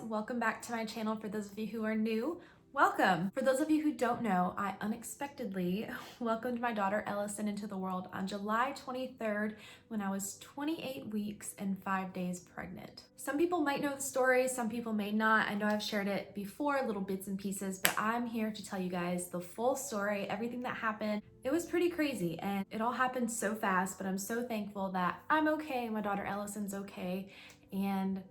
welcome back to my channel. For those of you who are new, welcome. For those of you who don't know, I unexpectedly welcomed my daughter Ellison into the world on July 23rd when I was 28 weeks and 5 days pregnant. Some people might know the story, some people may not. I know I've shared it before, little bits and pieces, but I'm here to tell you guys the full story, everything that happened. It was pretty crazy and it all happened so fast, but I'm so thankful that I'm okay, my daughter Ellison's okay, and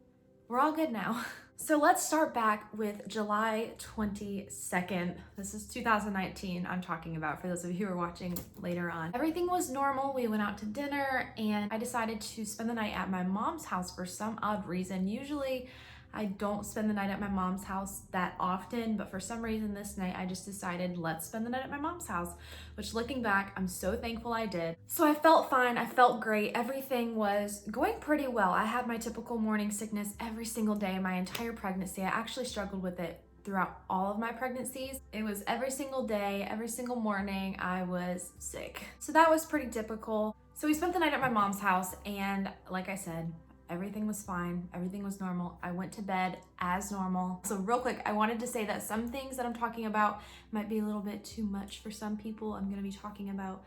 we're all good now. So let's start back with July 22nd. This is 2019 I'm talking about for those of you who are watching later on. Everything was normal. We went out to dinner and I decided to spend the night at my mom's house for some odd reason. Usually I don't spend the night at my mom's house that often, but for some reason this night I just decided let's spend the night at my mom's house, which looking back, I'm so thankful I did. So I felt fine, I felt great. Everything was going pretty well. I had my typical morning sickness every single day, my entire pregnancy. I actually struggled with it throughout all of my pregnancies. It was every single day, every single morning I was sick. So that was pretty typical. So we spent the night at my mom's house and like I said, everything was fine. Everything was normal. I went to bed as normal. So real quick, I wanted to say that some things that I'm talking about might be a little bit too much for some people. I'm going to be talking about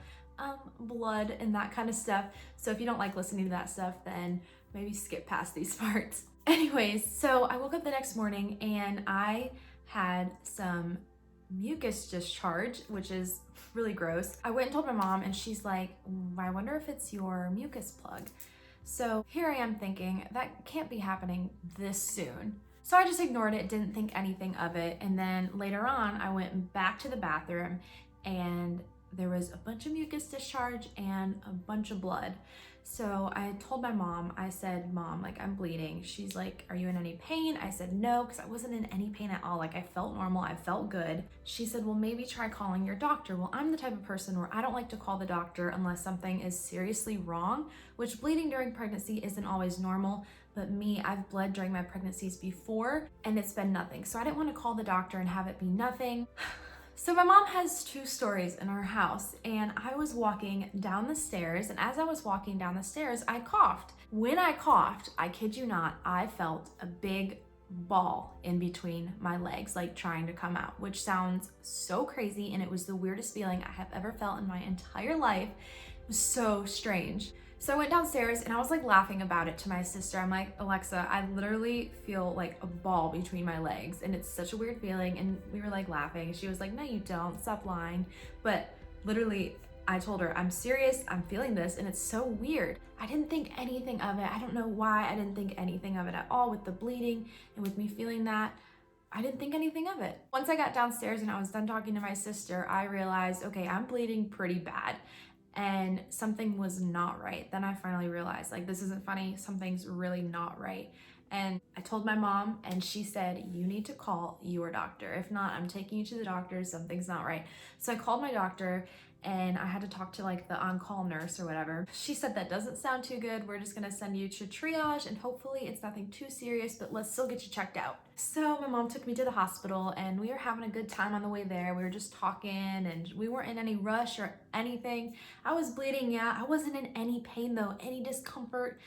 blood and that kind of stuff. So if you don't like listening to that stuff, then maybe skip past these parts. Anyways, so I woke up the next morning and I had some mucus discharge, which is really gross. I went and told my mom and she's like, I wonder if it's your mucus plug. So here I am thinking, that can't be happening this soon. So I just ignored it, didn't think anything of it. And then later on, I went back to the bathroom and there was a bunch of mucus discharge and a bunch of blood. So I told my mom, I said, Mom, like I'm bleeding. She's like, are you in any pain? I said, no, because I wasn't in any pain at all. Like I felt normal, I felt good. She said, well, maybe try calling your doctor. Well, I'm the type of person where I don't like to call the doctor unless something is seriously wrong, which bleeding during pregnancy isn't always normal. But me, I've bled during my pregnancies before and it's been nothing. So I didn't want to call the doctor and have it be nothing. So my mom has 2 stories in our house and I was walking down the stairs and as I was walking down the stairs, I coughed. When I coughed, I kid you not, I felt a big ball in between my legs, like trying to come out, which sounds so crazy and it was the weirdest feeling I have ever felt in my entire life. It was so strange. So I went downstairs and I was like laughing about it to my sister. I'm like, Alexa, I literally feel like a ball between my legs and it's such a weird feeling. And we were like laughing. She was like, no, you don't, stop lying. But literally I told her, I'm serious, I'm feeling this and it's so weird. I didn't think anything of it. I don't know why I didn't think anything of it at all with the bleeding and with me feeling that. I didn't think anything of it. Once I got downstairs and I was done talking to my sister, I realized, okay, I'm bleeding pretty bad. And something was not right. Then I finally realized, like, this isn't funny, something's really not right. And I told my mom and she said, you need to call your doctor. If not, I'm taking you to the doctor, something's not right. So I called my doctor and I had to talk to like the on-call nurse or whatever. She said, that doesn't sound too good. We're just gonna send you to triage and hopefully it's nothing too serious, but let's still get you checked out. So my mom took me to the hospital and we were having a good time on the way there. We were just talking and we weren't in any rush or anything. I was bleeding, yeah. I wasn't in any pain though, any discomfort.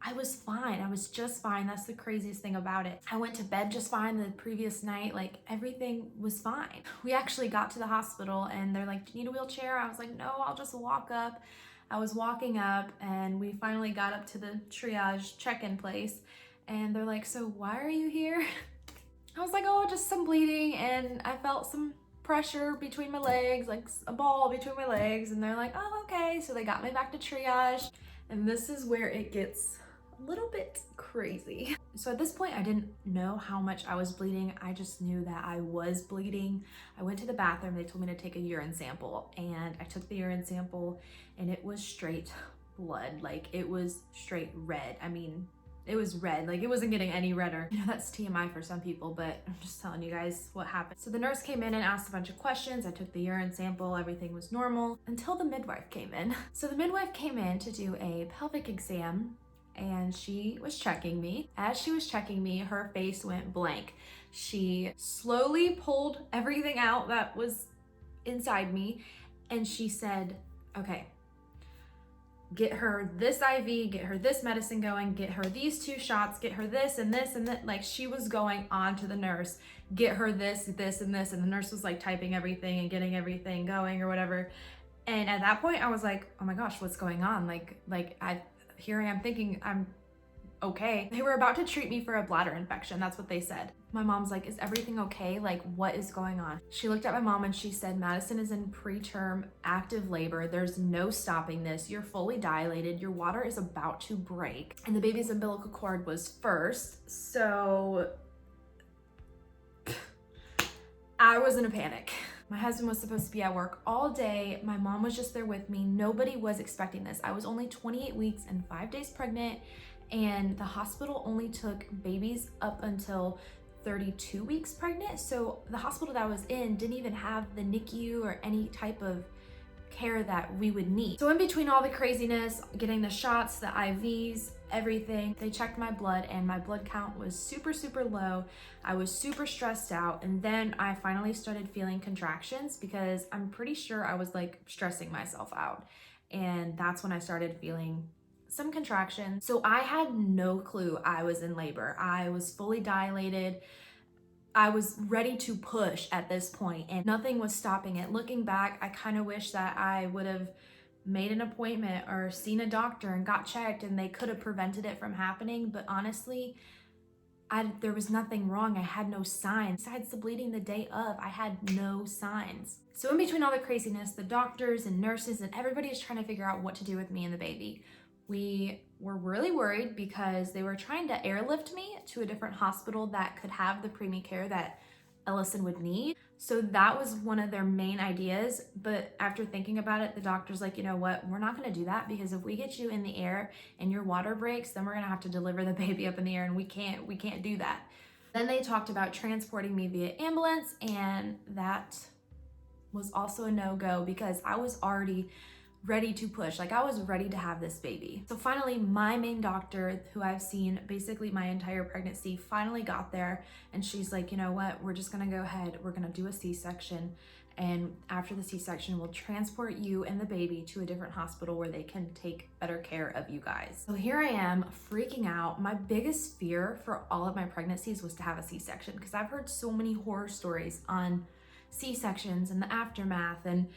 I was fine. I was just fine. That's the craziest thing about it. I went to bed just fine the previous night. Like everything was fine. We actually got to the hospital and they're like, do you need a wheelchair? I was like, no, I'll just walk up. I was walking up and we finally got up to the triage check-in place and they're like, so why are you here? I was like, oh, just some bleeding and I felt some pressure between my legs, like a ball between my legs. And they're like, oh, okay. So they got me back to triage and this is where it gets a little bit crazy. So at this point, I didn't know how much I was bleeding. I just knew that I was bleeding. I went to the bathroom. They told me to take a urine sample and I took the urine sample and it was straight blood. Like it was straight red. I mean, it was red, like it wasn't getting any redder. You know, that's TMI for some people, but I'm just telling you guys what happened. So the nurse came in and asked a bunch of questions. I took the urine sample, everything was normal until the midwife came in. So the midwife came in to do a pelvic exam and she was checking me. As she was checking me, her face went blank. She slowly pulled everything out that was inside me and she said, okay, get her this IV, get her this medicine going, get her these 2 shots, get her this and this and that. Like, she was going on to the nurse, get her this, this, and this. And the nurse was like typing everything and getting everything going or whatever. And at that point I was like, oh my gosh, what's going on? Here I am thinking I'm okay. They were about to treat me for a bladder infection. That's what they said. My mom's like, is everything okay? Like, what is going on? She looked at my mom and she said, Madison is in preterm active labor. There's no stopping this. You're fully dilated. Your water is about to break. And the baby's umbilical cord was first. So I was in a panic. My husband was supposed to be at work all day. My mom was just there with me. Nobody was expecting this. I was only 28 weeks and 5 days pregnant, and the hospital only took babies up until 32 weeks pregnant. So the hospital that I was in didn't even have the NICU or any type of care that we would need. So in between all the craziness, getting the shots, the IVs, everything, they checked my blood and my blood count was super, super low. I was super stressed out. And then I finally started feeling contractions because I'm pretty sure I was like stressing myself out. And that's when I started feeling some contractions. So I had no clue I was in labor. I was fully dilated. I was ready to push at this point and nothing was stopping it. Looking back, I kind of wish that I would have made an appointment or seen a doctor and got checked and they could have prevented it from happening. But honestly, there was nothing wrong. I had no signs. Besides the bleeding the day of, I had no signs. So in between all the craziness, the doctors and nurses and everybody is trying to figure out what to do with me and the baby. We were really worried because they were trying to airlift me to a different hospital that could have the preemie care that Ellison would need. So that was one of their main ideas. But after thinking about it, the doctor's like, you know what, we're not gonna do that because if we get you in the air and your water breaks, then we're gonna have to deliver the baby up in the air and we can't do that. Then they talked about transporting me via ambulance, and that was also a no-go because I was already ready to push. Like, I was ready to have this baby. So finally, my main doctor, who I've seen basically my entire pregnancy, finally got there and she's like, you know what, we're just gonna go ahead, we're gonna do a C-section, and after the C-section, we'll transport you and the baby to a different hospital where they can take better care of you guys. So here I am freaking out. My biggest fear for all of my pregnancies was to have a C-section because I've heard so many horror stories on C-sections and the aftermath, and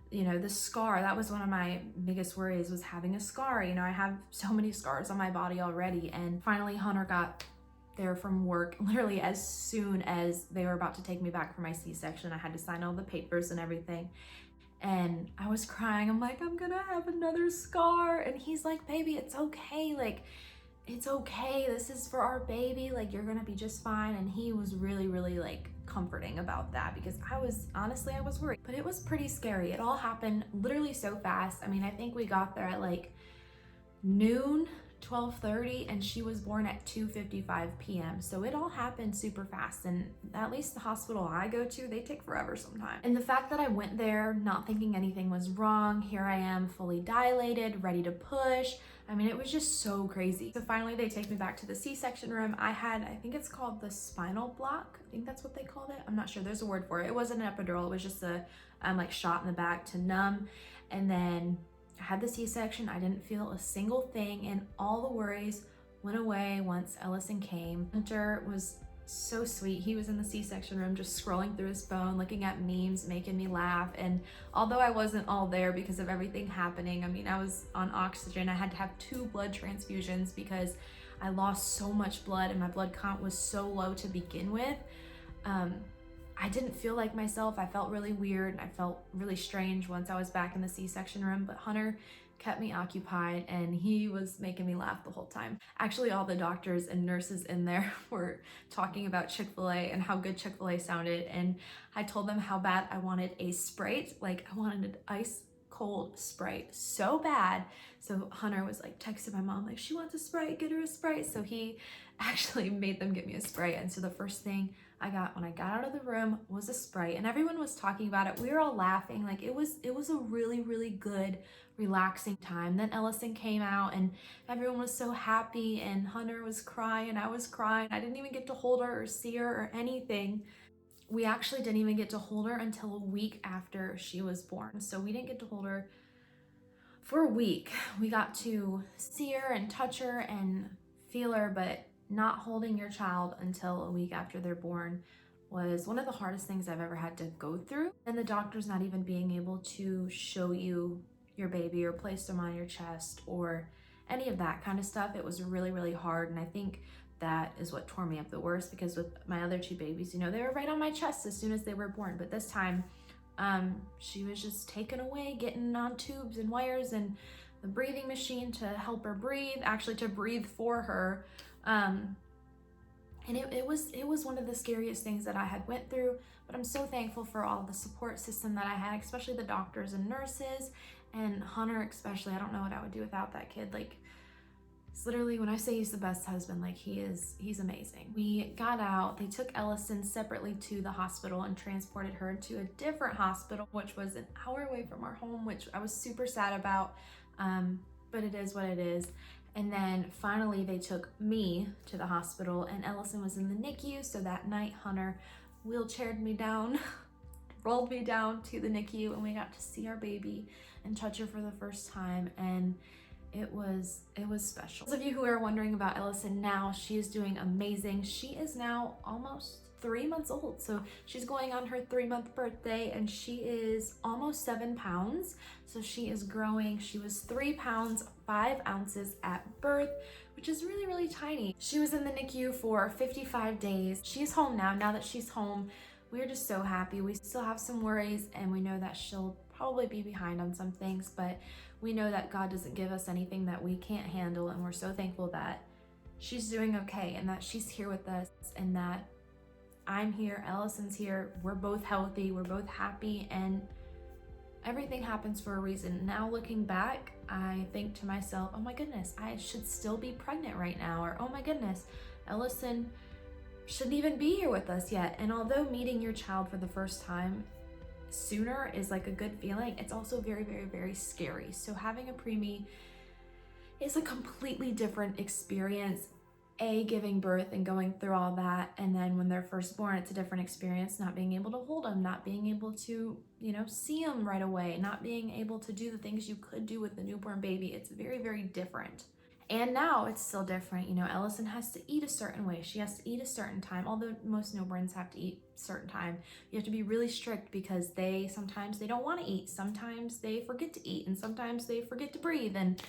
you know, the scar. That was one of my biggest worries, was having a scar. You know, I have so many scars on my body already. And finally Hunter got there from work literally as soon as they were about to take me back for my C-section. I had to sign all the papers and everything. And I was crying. I'm like, I'm gonna have another scar. And he's like, baby, it's okay. Like, it's okay. This is for our baby. Like, you're gonna be just fine. And he was really, really like comforting about that because I was worried, but it was pretty scary. It all happened literally so fast. I mean, I think we got there at like noon, 12:30, and she was born at 2:55 p.m. So it all happened super fast, and at least the hospital I go to, they take forever sometimes. And the fact that I went there not thinking anything was wrong, here I am fully dilated, ready to push. I mean, it was just so crazy. So finally they take me back to the C-section room. I think it's called the spinal block. I think that's what they called it. I'm not sure, there's a word for it. It wasn't an epidural, it was just a like shot in the back to numb. And then I had the C-section. I didn't feel a single thing, and all the worries went away once Ellison came. Hunter was so sweet. He was in the C-section room just scrolling through his phone, looking at memes, making me laugh. And although I wasn't all there because of everything happening, I mean, I was on oxygen. I had to have 2 blood transfusions because I lost so much blood and my blood count was so low to begin with. I didn't feel like myself. I felt really weird and I felt really strange once I was back in the C-section room, but Hunter kept me occupied and he was making me laugh the whole time. Actually, all the doctors and nurses in there were talking about Chick-fil-A and how good Chick-fil-A sounded, and I told them how bad I wanted a Sprite. Like, I wanted an ice cold Sprite so bad. So Hunter was like texting my mom like, she wants a Sprite, get her a Sprite. So he actually made them get me a Sprite. And so the first thing I got when I got out of the room was a Sprite, and everyone was talking about it. We were all laughing. Like, it was a really, really good, relaxing time. Then Ellison came out and everyone was so happy, and Hunter was crying, I was crying. I didn't even get to hold her or see her or anything. We actually didn't even get to hold her until a week after she was born. So we didn't get to hold her For a week, we got to see her and touch her and feel her, but not holding your child until a week after they're born was one of the hardest things I've ever had to go through. And the doctor's not even being able to show you your baby or place them on your chest or any of that kind of stuff. It was really, really hard. And I think that is what tore me up the worst, because with my other two babies, you know, they were right on my chest as soon as they were born. But this time, she was just taken away, getting on tubes and wires and the breathing machine to help her breathe, actually to breathe for her. And it was one of the scariest things that I had went through, but I'm so thankful for all the support system that I had, especially the doctors and nurses, and Hunter especially. I don't know what I would do without that kid. Like, it's literally, when I say he's the best husband, like he's amazing. We got out, they took Ellison separately to the hospital and transported her to a different hospital, which was an hour away from our home, which I was super sad about, but it is what it is. And then finally they took me to the hospital, and Ellison was in the NICU. So that night Hunter wheelchaired me down, rolled me down to the NICU, and we got to see our baby and touch her for the first time. And it was special. Those of you who are wondering about Ellison now, she is doing amazing. She is now almost 3 months old. So she's going on her 3-month birthday, and she is almost 7 pounds. So she is growing. She was 3 pounds, 5 ounces at birth, which is really, really tiny. She was in the NICU for 55 days. She's home now. Now that she's home, we're just so happy. We still have some worries, and we know that she'll probably be behind on some things, but we know that God doesn't give us anything that we can't handle, and we're so thankful that she's doing okay and that she's here with us and that I'm here, Ellison's here, we're both healthy, we're both happy, and everything happens for a reason. Now looking back, I think to myself, oh my goodness, I should still be pregnant right now, or oh my goodness, Ellison shouldn't even be here with us yet. And although meeting your child for the first time sooner is like a good feeling, it's also very, very, very scary. So having a preemie is a completely different experience. Giving birth and going through all that, and then when they're first born, it's a different experience, not being able to hold them, not being able to, you know, see them right away, not being able to do the things you could do with the newborn baby. It's very, very different. And now it's still different. You know, Ellison has to eat a certain way. She has to eat a certain time, although most newborns have to eat a certain time. You have to be really strict because sometimes they don't want to eat. Sometimes they forget to eat, and sometimes they forget to breathe. And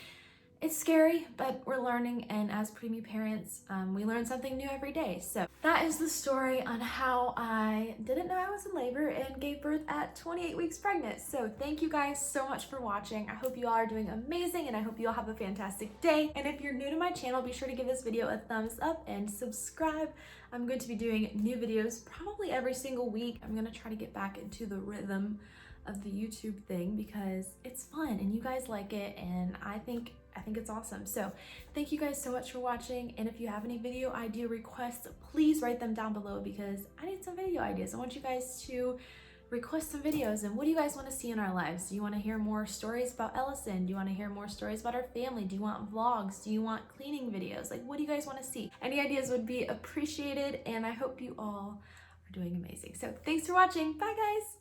it's scary, but we're learning, and as preemie parents, we learn something new every day. So that is the story on how I didn't know I was in labor and gave birth at 28 weeks pregnant. So thank you guys so much for watching. I hope you all are doing amazing, and I hope you all have a fantastic day. And if you're new to my channel, be sure to give this video a thumbs up and subscribe. I'm going to be doing new videos probably every single week. I'm gonna try to get back into the rhythm of the YouTube thing because it's fun and you guys like it, and I think it's awesome. So thank you guys so much for watching, and if you have any video idea requests, please write them down below because I need some video ideas. I want you guys to request some videos. And what do you guys want to see in our lives? Do you want to hear more stories about Ellison? Do you want to hear more stories about our family? Do you want vlogs? Do you want cleaning videos? Like, what do you guys want to see? Any ideas would be appreciated, and I hope you all are doing amazing. So thanks for watching. Bye guys.